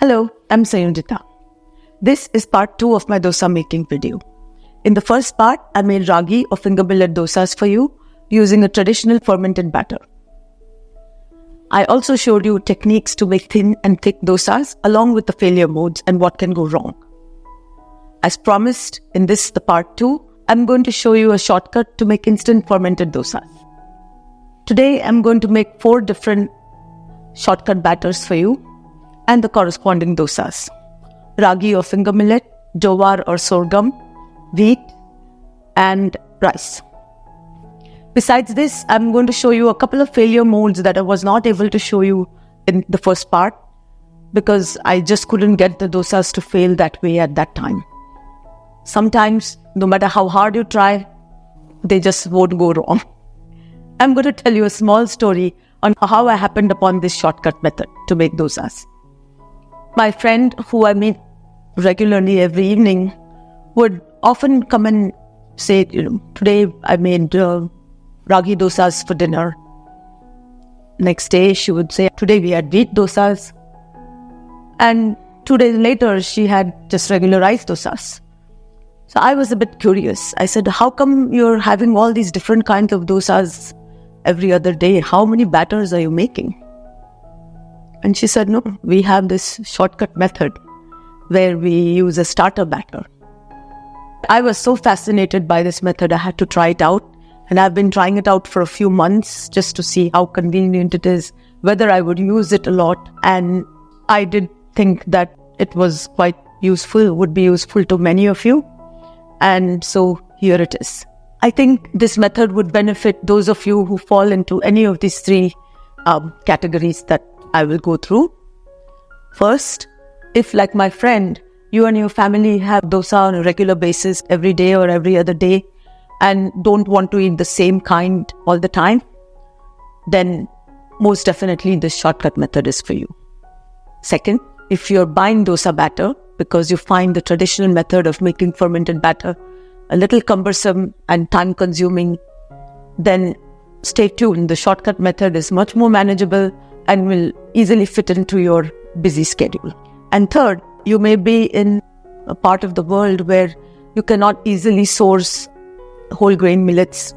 Hello, I'm Sayunjita. This is part 2 of my dosa making video. In the first part, I made Ragi or finger millet dosas for you using a traditional fermented batter. I also showed you techniques to make thin and thick dosas along with the failure modes and what can go wrong. As promised, in this, the part 2, I'm going to show you a shortcut to make instant fermented dosas. Today, I'm going to make 4 different shortcut batters for you and the corresponding dosas. Ragi or finger millet, Jowar or sorghum, wheat, and rice. Besides this, I'm going to show you a couple of failure modes that I was not able to show you in the first part because I just couldn't get the dosas to fail that way at that time. Sometimes, no matter how hard you try, they just won't go wrong. I'm going to tell you a small story on how I happened upon this shortcut method to make dosas. My friend, who I meet regularly every evening, would often come and say, today I made Ragi dosas for dinner. Next day she would say, today we had wheat dosas. And 2 days later she had just regular rice dosas. So I was a bit curious. I said, how come you're having all these different kinds of dosas every other day? How many batters are you making? And she said, no, we have this shortcut method where we use a starter batter. I was so fascinated by this method, I had to try it out. And I've been trying it out for a few months just to see how convenient it is, whether I would use it a lot. And I did think that it was quite useful, would be useful to many of you. And so here it is. I think this method would benefit those of you who fall into any of these 3 categories that I will go through. First, if like my friend, you and your family have dosa on a regular basis every day or every other day and don't want to eat the same kind all the time, then most definitely this shortcut method is for you. Second, if you're buying dosa batter because you find the traditional method of making fermented batter a little cumbersome and time consuming, then stay tuned. The shortcut method is much more manageable and will easily fit into your busy schedule. And third, you may be in a part of the world where you cannot easily source whole grain millets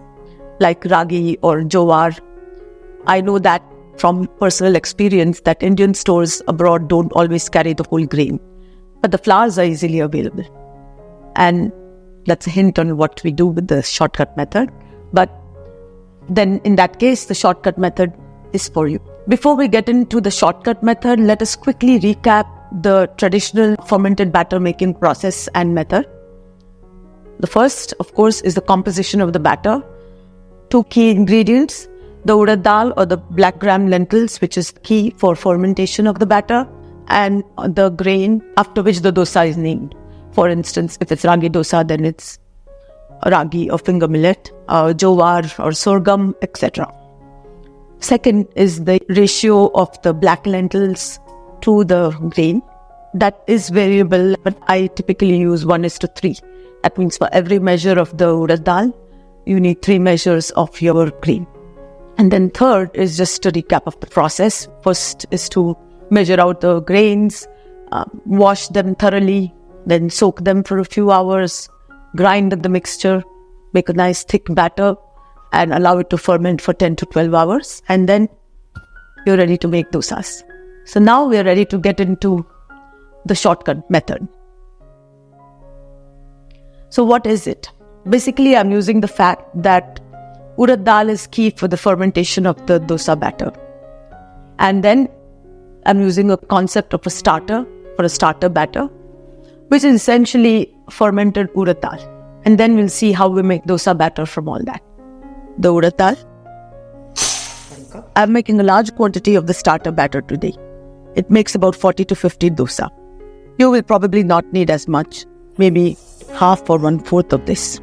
like Ragi or Jowar. I know that from personal experience that Indian stores abroad don't always carry the whole grain, but the flours are easily available. And that's a hint on what we do with the shortcut method. But then in that case, the shortcut method is for you. Before we get into the shortcut method, let us quickly recap the traditional fermented batter making process and method. The first, of course, is the composition of the batter. 2 key ingredients, the Urad Dal or the black gram lentils, which is key for fermentation of the batter, and the grain after which the dosa is named. For instance, if it's Ragi dosa, then it's Ragi or finger millet, Jowar or sorghum, etc. Second is the ratio of the black lentils to the grain. That is variable, but I typically use 1:3. That means for every measure of the Urad Dal, you need 3 measures of your grain. And then third is just a recap of the process. First is to measure out the grains, wash them thoroughly, then soak them for a few hours, grind the mixture, make a nice thick batter, and allow it to ferment for 10 to 12 hours. And then you're ready to make dosas. So now we're ready to get into the shortcut method. So what is it? Basically, I'm using the fact that Urad Dal is key for the fermentation of the dosa batter. And then I'm using a concept of a starter for a starter batter, which is essentially fermented Urad Dal. And then we'll see how we make dosa batter from all that. The Urad Dal. I'm making a large quantity of the starter batter today. It makes about 40 to 50 dosa. You will probably not need as much, maybe half or 1/4 of this.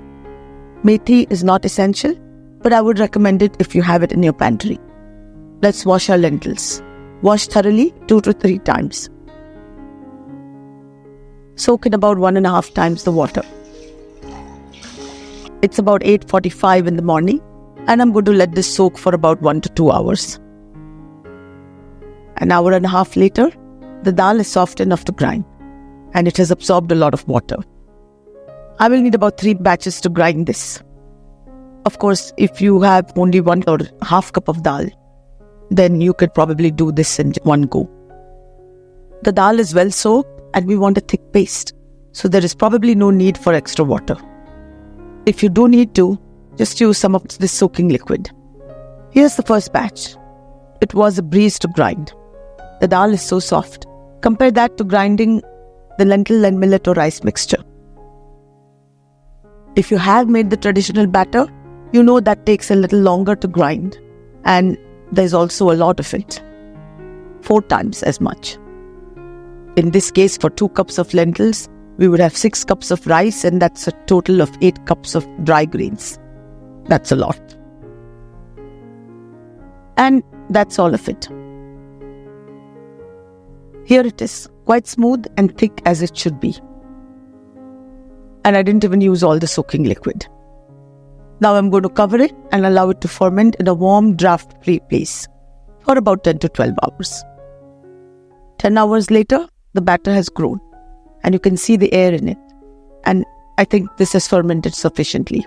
Methi is not essential, but I would recommend it if you have it in your pantry. Let's wash our lentils. Wash thoroughly 2 to 3 times. Soak in about 1.5 times the water. It's about 8:45 in the morning, and I'm going to let this soak for about 1 to 2 hours. An hour and a half later, the dal is soft enough to grind and it has absorbed a lot of water. I will need about 3 batches to grind this. Of course, if you have only 1 or half cup of dal, then you could probably do this in one go. The dal is well soaked and we want a thick paste, so there is probably no need for extra water. If you do need to, just use some of this soaking liquid. Here's the first batch. It was a breeze to grind. The dal is so soft. Compare that to grinding the lentil and millet or rice mixture. If you have made the traditional batter, you know that takes a little longer to grind, and there's also a lot of it. 4 times as much. In this case, for 2 cups of lentils, we would have 6 cups of rice, and that's a total of 8 cups of dry grains. That's a lot. And that's all of it. Here it is, quite smooth and thick as it should be. And I didn't even use all the soaking liquid. Now I'm going to cover it and allow it to ferment in a warm, draft-free place for about 10 to 12 hours. 10 hours later, the batter has grown and you can see the air in it. And I think this has fermented sufficiently.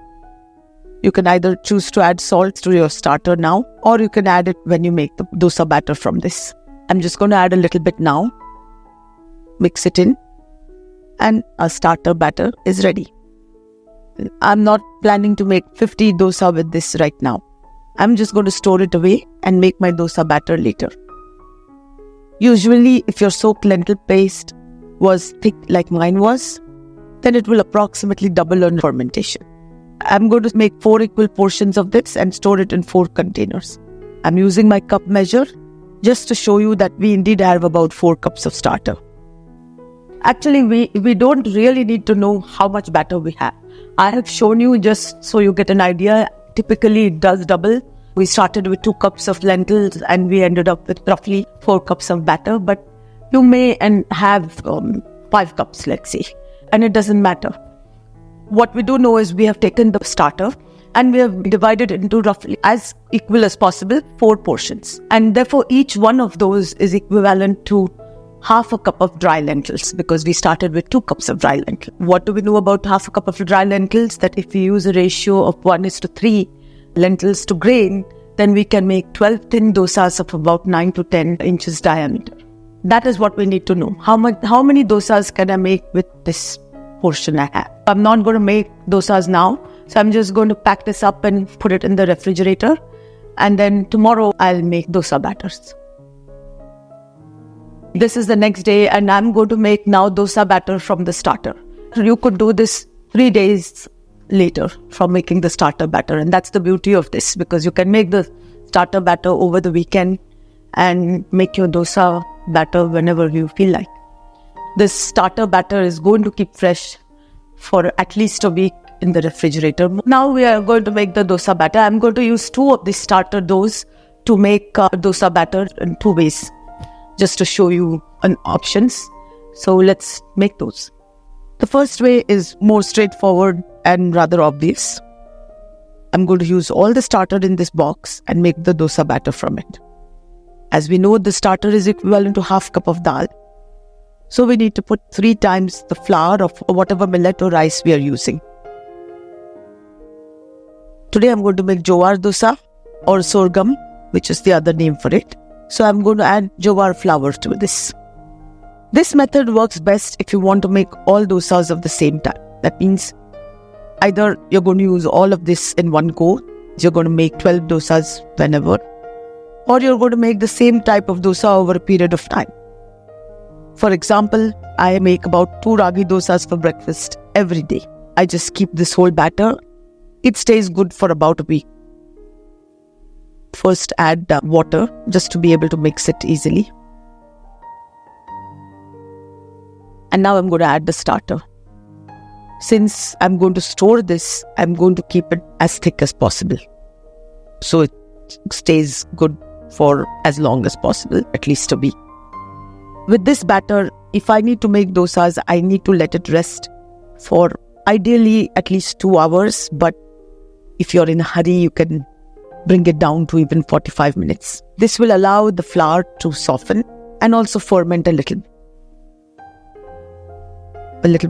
You can either choose to add salt to your starter now, or you can add it when you make the dosa batter from this. I'm just going to add a little bit now. Mix it in. And our starter batter is ready. I'm not planning to make 50 dosa with this right now. I'm just going to store it away and make my dosa batter later. Usually, if your soaked lentil paste was thick like mine was, then it will approximately double on fermentation. I'm going to make 4 equal portions of this and store it in 4 containers. I'm using my cup measure just to show you that we indeed have about 4 cups of starter. Actually, we don't really need to know how much batter we have. I have shown you just so you get an idea. Typically, it does double. We started with 2 cups of lentils and we ended up with roughly 4 cups of batter. But you may have 5 cups, let's say. And it doesn't matter. What we do know is we have taken the starter and we have divided it into roughly as equal as possible 4 portions. And therefore, each one of those is equivalent to half a cup of dry lentils, because we started with 2 cups of dry lentils. What do we know about half a cup of dry lentils? That if we use a ratio of 1:3 lentils to grain, then we can make 12 thin dosas of about 9 to 10 inches diameter. That is what we need to know. How many dosas can I make with this portion I have? I'm not going to make dosas now, so I'm just going to pack this up and put it in the refrigerator. And then tomorrow I'll make dosa batters. This is the next day and I'm going to make now dosa batter from the starter. You could do this 3 days later from making the starter batter. And that's the beauty of this, because you can make the starter batter over the weekend and make your dosa batter whenever you feel like. This starter batter is going to keep fresh for at least a week in the refrigerator. Now we are going to make the dosa batter. I'm going to use 2 of these starter doughs to make dosa batter in 2 ways, just to show you options. So let's make those. The first way is more straightforward and rather obvious. I'm going to use all the starter in this box and make the dosa batter from it. As we know, the starter is equivalent to half cup of dal. So we need to put 3 times the flour of whatever millet or rice we are using. Today I'm going to make Jowar dosa or Sorghum, which is the other name for it. So I'm going to add Jowar flour to this. This method works best if you want to make all dosas of the same time. That means either you're going to use all of this in one go, you're going to make 12 dosas whenever, or you're going to make the same type of dosa over a period of time. For example, I make about 2 ragi dosas for breakfast every day. I just keep this whole batter. It stays good for about a week. First add water just to be able to mix it easily. And now I'm going to add the starter. Since I'm going to store this, I'm going to keep it as thick as possible, so it stays good for as long as possible, at least a week. With this batter, if I need to make dosas, I need to let it rest for ideally at least 2 hours. But if you're in a hurry, you can bring it down to even 45 minutes. This will allow the flour to soften and also ferment a little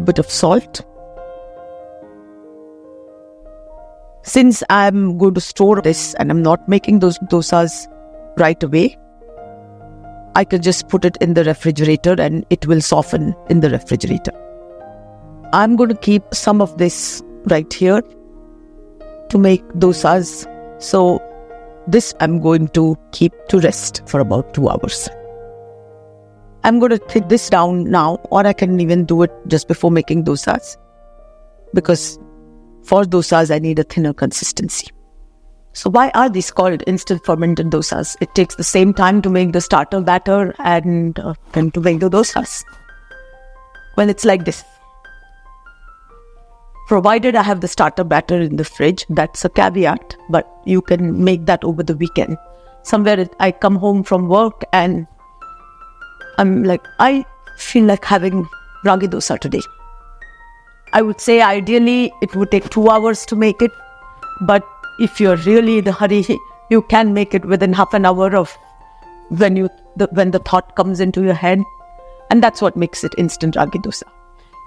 bit of salt. Since I'm going to store this and I'm not making those dosas right away, I can just put it in the refrigerator and it will soften in the refrigerator. I'm going to keep some of this right here to make dosas. So this I'm going to keep to rest for about 2 hours. I'm going to take this down now, or I can even do it just before making dosas, because for dosas I need a thinner consistency. So why are these called instant fermented dosas? It takes the same time to make the starter batter and then to make the dosas. Well, it's like this. Provided I have the starter batter in the fridge, that's a caveat, but you can make that over the weekend. Somewhere I come home from work and I'm like, I feel like having Ragi dosa today. I would say ideally it would take 2 hours to make it, but if you're really in a hurry, you can make it within half an hour of when the thought comes into your head, and that's what makes it instant Ragi dosa.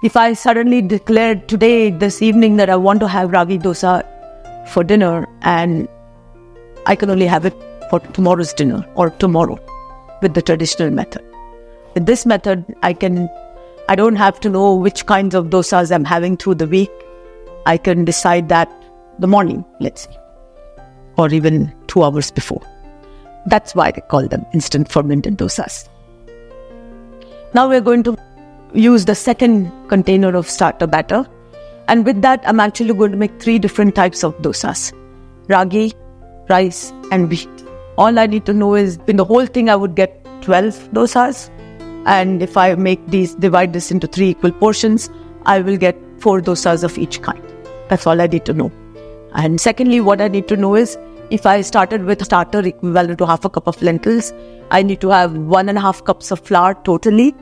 If I suddenly declared today, this evening, that I want to have Ragi dosa for dinner, and I can only have it for tomorrow's dinner or tomorrow with the traditional method. With this method, I don't have to know which kinds of dosas I'm having through the week. I can decide that the morning, let's say, or even 2 hours before. That's why they call them instant fermented dosas. Now we're going to use the second container of starter batter. And with that, I'm actually going to make 3 different types of dosas: ragi, rice, and wheat. All I need to know is, in the whole thing, I would get 12 dosas. And if I divide this into 3 equal portions, I will get 4 dosas of each kind. That's all I need to know. And secondly, what I need to know is, if I started with starter equivalent to half a cup of lentils, I need to have 1.5 cups of flour totally.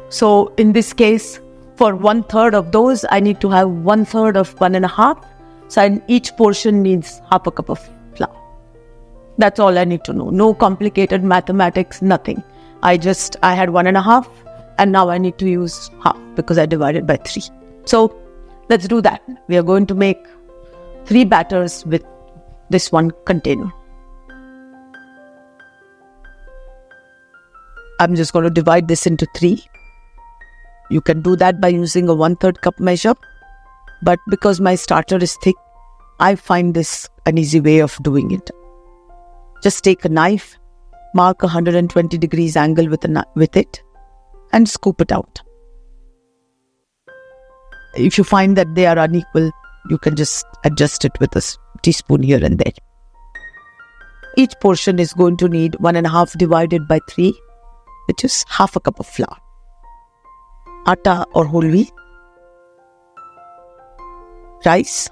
So in this case, for 1/3 of those, I need to have 1/3 of 1.5. So each portion needs half a cup of flour. That's all I need to know. No complicated mathematics, nothing. I had 1.5 and now I need to use half because I divided by 3. So let's do that. We are going to make 3 batters with this one container. I'm just going to divide this into 3. You can do that by using a 1/3 cup measure. But because my starter is thick, I find this an easy way of doing it. Just take a knife, mark a 120 degrees angle with it, and scoop it out. If you find that they are unequal, you can just adjust it with a teaspoon here and there. Each portion is going to need 1.5 divided by 3, which is half a cup of flour. Atta or whole wheat, rice,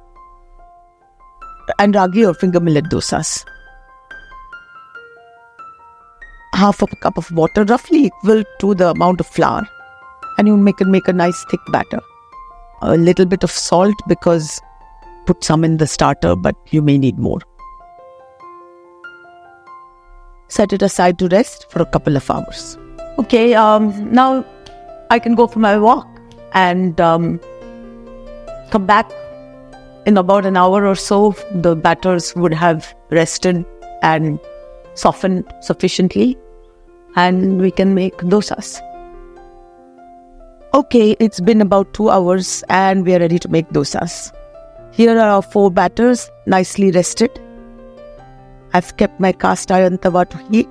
and ragi or finger millet dosas. Half a cup of water, roughly equal to the amount of flour, and you make a nice thick batter. A little bit of salt, because put some in the starter, but you may need more. Set it aside to rest for a couple of hours. Okay, now I can go for my walk and come back in about an hour or so. The batters would have rested and softened sufficiently, and we can make dosas. Okay, it's been about 2 hours and we are ready to make dosas. Here are our 4 batters, nicely rested. I've kept my cast iron tawa to heat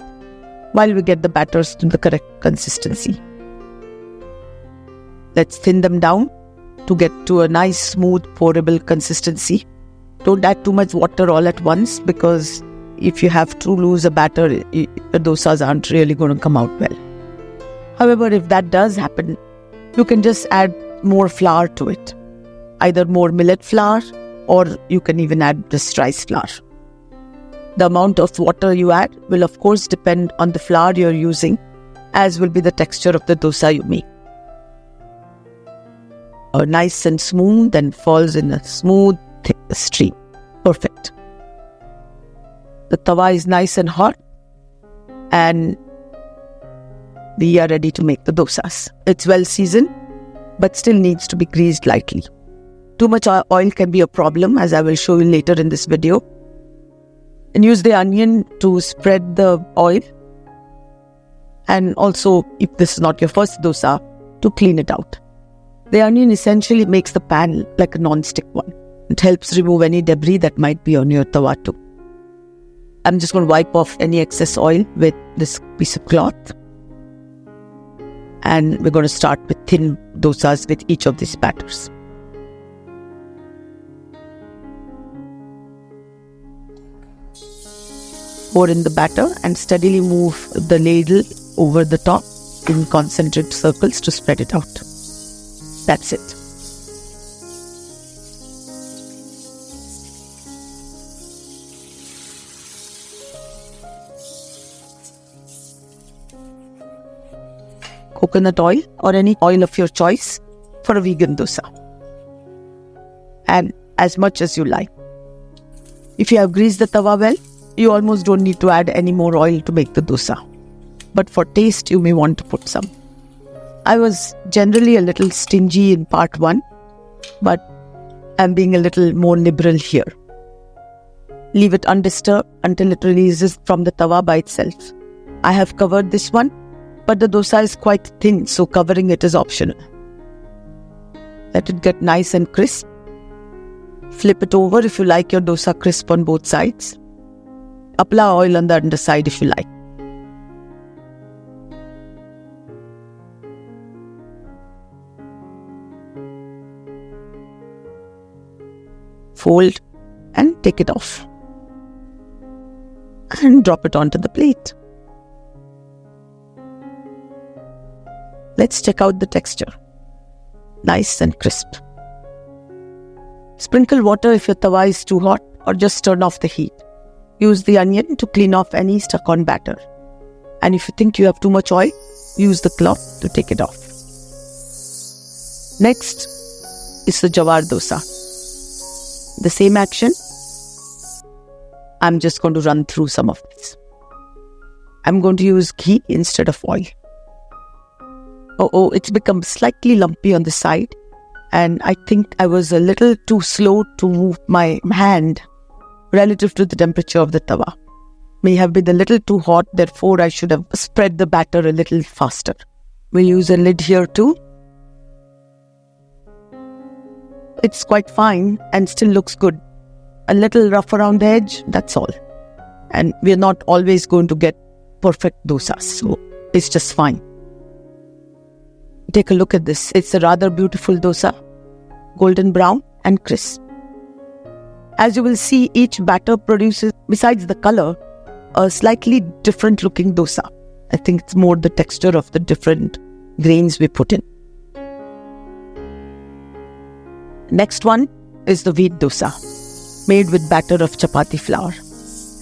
while we get the batters to the correct consistency. Let's thin them down to get to a nice, smooth, pourable consistency. Don't add too much water all at once, because if you have to lose a batter, the dosas aren't really going to come out well. However, if that does happen, you can just add more flour to it. Either more millet flour, or you can even add just rice flour. The amount of water you add will of course depend on the flour you're using, as will be the texture of the dosa you make. Nice and smooth, and falls in a smooth, thick stream. Perfect. The tawa is nice and hot, and we are ready to make the dosas. It's well seasoned, but still needs to be greased lightly. Too much oil can be a problem, as I will show you later in this video. And use the onion to spread the oil. And also, if this is not your first dosa, to clean it out. The onion essentially makes the pan like a non-stick one. It helps remove any debris that might be on your tawa too. I'm just going to wipe off any excess oil with this piece of cloth. And we're going to start with thin dosas with each of these batters. Pour in the batter and steadily move the ladle over the top in concentric circles to spread it out. That's it. Coconut oil or any oil of your choice for a vegan dosa. And as much as you like. If you have greased the tawa well, you almost don't need to add any more oil to make the dosa. But for taste, you may want to put some. I was generally a little stingy in part 1, but I'm being a little more liberal here. Leave it undisturbed until it releases from the tawa by itself. I have covered this one, but the dosa is quite thin, so covering it is optional. Let it get nice and crisp. Flip it over if you like your dosa crisp on both sides. Apply oil on the underside if you like. Fold and take it off. And drop it onto the plate. Let's check out the texture. Nice and crisp. Sprinkle water if your tawa is too hot, or just turn off the heat. Use the onion to clean off any stuck-on batter. And if you think you have too much oil, use the cloth to take it off. Next is the Jowar dosa. The same action. I'm just going to run through some of this. I'm going to use ghee instead of oil. It's become slightly lumpy on the side, and I think I was a little too slow to move my hand relative to the temperature of the tawa. May have been a little too hot, therefore I should have spread the batter a little faster. We'll use a lid here too. It's quite fine and still looks good. A little rough around the edge, that's all. And we're not always going to get perfect dosas, so it's just fine. Take a look at this. It's a rather beautiful dosa, golden brown and crisp. As you will see, each batter produces, besides the color, a slightly different looking dosa. I think it's more the texture of the different grains we put in. Next one is the wheat dosa, made with batter of chapati flour.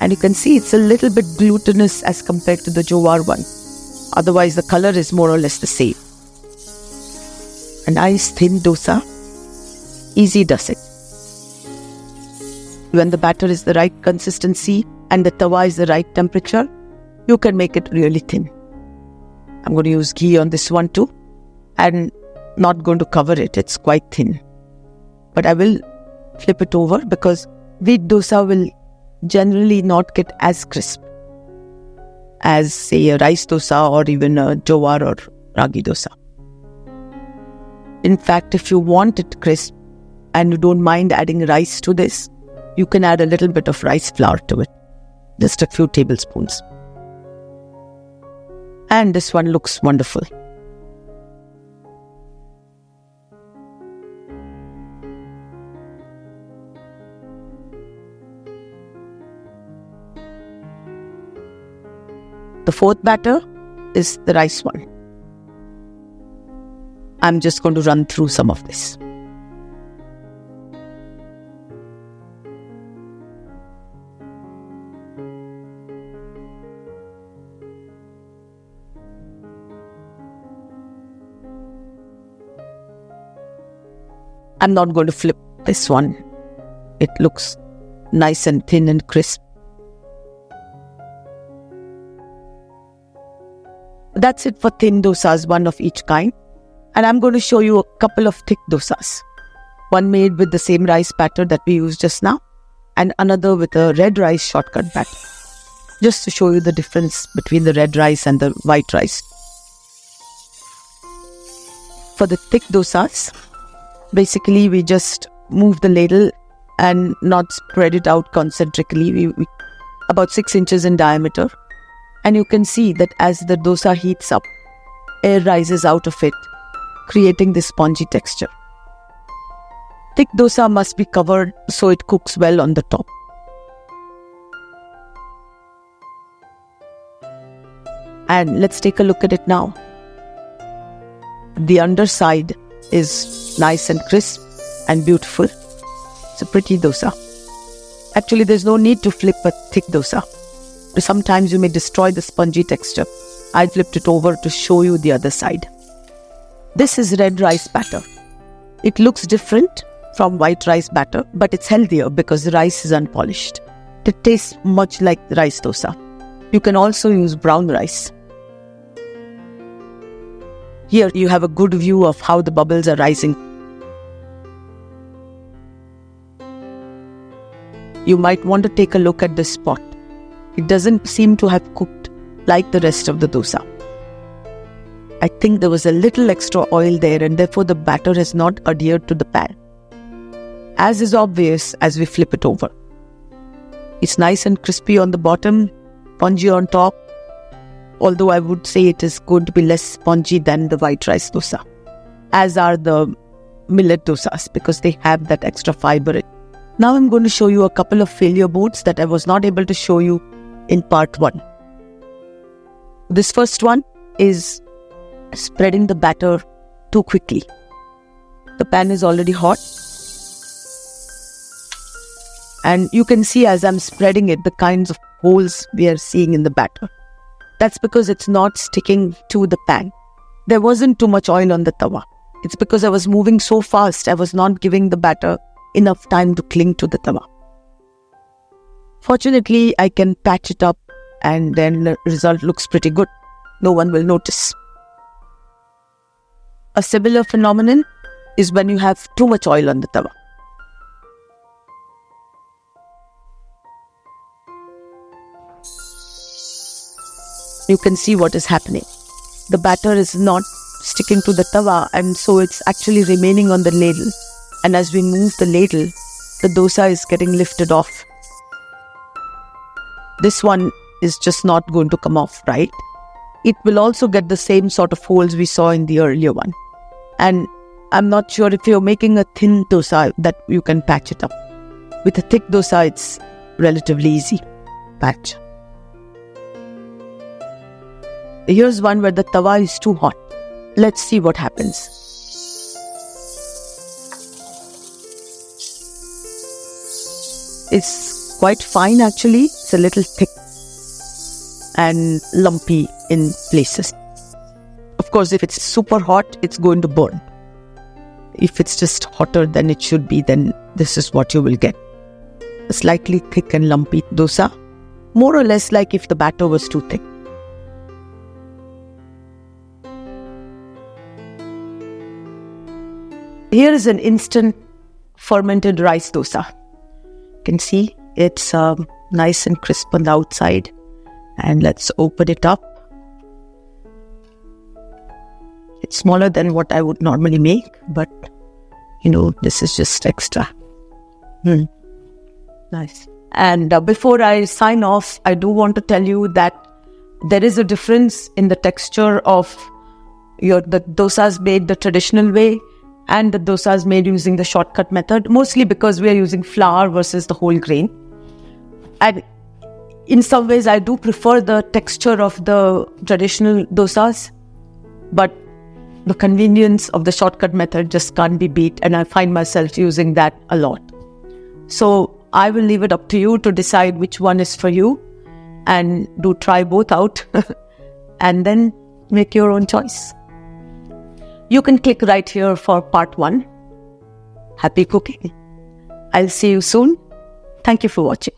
And you can see it's a little bit glutinous as compared to the Jowar one. Otherwise, the color is more or less the same. A nice thin dosa, easy does it. When the batter is the right consistency and the tawa is the right temperature, you can make it really thin. I'm going to use ghee on this one too, and not going to cover it, it's quite thin. But I will flip it over because wheat dosa will generally not get as crisp as, say, a rice dosa or even a Jowar or Ragi dosa. In fact, if you want it crisp and you don't mind adding rice to this, you can add a little bit of rice flour to it. Just a few tablespoons. And this one looks wonderful. The fourth batter is the rice one. I'm just going to run through some of this. I'm not going to flip this one. It looks nice and thin and crisp. That's it for thin dosas, one of each kind. And I'm going to show you a couple of thick dosas. One made with the same rice batter that we used just now, and another with a red rice shortcut batter. Just to show you the difference between the red rice and the white rice. For the thick dosas, basically we just move the ladle and not spread it out concentrically, we about 6 inches in diameter. And you can see that as the dosa heats up, air rises out of it, creating this spongy texture. Thick dosa must be covered so it cooks well on the top. And let's take a look at it now. The underside is nice and crisp and beautiful. It's a pretty dosa. Actually, there's no need to flip a thick dosa. Sometimes you may destroy the spongy texture. I flipped it over to show you the other side. This is red rice batter. It looks different from white rice batter, but it's healthier because the rice is unpolished. It tastes much like rice dosa. You can also use brown rice. Here you have a good view of how the bubbles are rising. You might want to take a look at this spot. It doesn't seem to have cooked like the rest of the dosa. I think there was a little extra oil there and therefore the batter has not adhered to the pan, as is obvious as we flip it over. It's nice and crispy on the bottom, spongy on top, although I would say it is going to be less spongy than the white rice dosa, as are the millet dosas because they have that extra fiber. Now I'm going to show you a couple of failure modes that I was not able to show you in part 1. This first one is spreading the batter too quickly. The pan is already hot. And you can see as I'm spreading it, the kinds of holes we are seeing in the batter. That's because it's not sticking to the pan. There wasn't too much oil on the tawa. It's because I was moving so fast, I was not giving the batter enough time to cling to the tawa. Fortunately, I can patch it up and then the result looks pretty good. No one will notice. A similar phenomenon is when you have too much oil on the tawa. You can see what is happening. The batter is not sticking to the tawa and so it's actually remaining on the ladle. And as we move the ladle, the dosa is getting lifted off. This one is just not going to come off right. It will also get the same sort of holes we saw in the earlier one. And I'm not sure if you're making a thin dosa that you can patch it up. With a thick dosa, it's relatively easy patch. Here's one where the tawa is too hot. Let's see what happens. It's quite fine actually. It's a little thick and lumpy in places. Of course, if it's super hot, it's going to burn. If it's just hotter than it should be, then this is what you will get. A slightly thick and lumpy dosa, more or less like if the batter was too thick. Here is an instant fermented rice dosa. You can see it's nice and crisp on the outside. And let's open it up. It's smaller than what I would normally make, but this is just extra. Nice. And before I sign off, I do want to tell you that there is a difference in the texture of the dosas made the traditional way and the dosas made using the shortcut method, mostly because we are using flour versus the whole grain. And in some ways, I do prefer the texture of the traditional dosas, but the convenience of the shortcut method just can't be beat, and I find myself using that a lot. So I will leave it up to you to decide which one is for you, and do try both out, and then make your own choice. You can click right here for part 1. Happy cooking. I'll see you soon. Thank you for watching.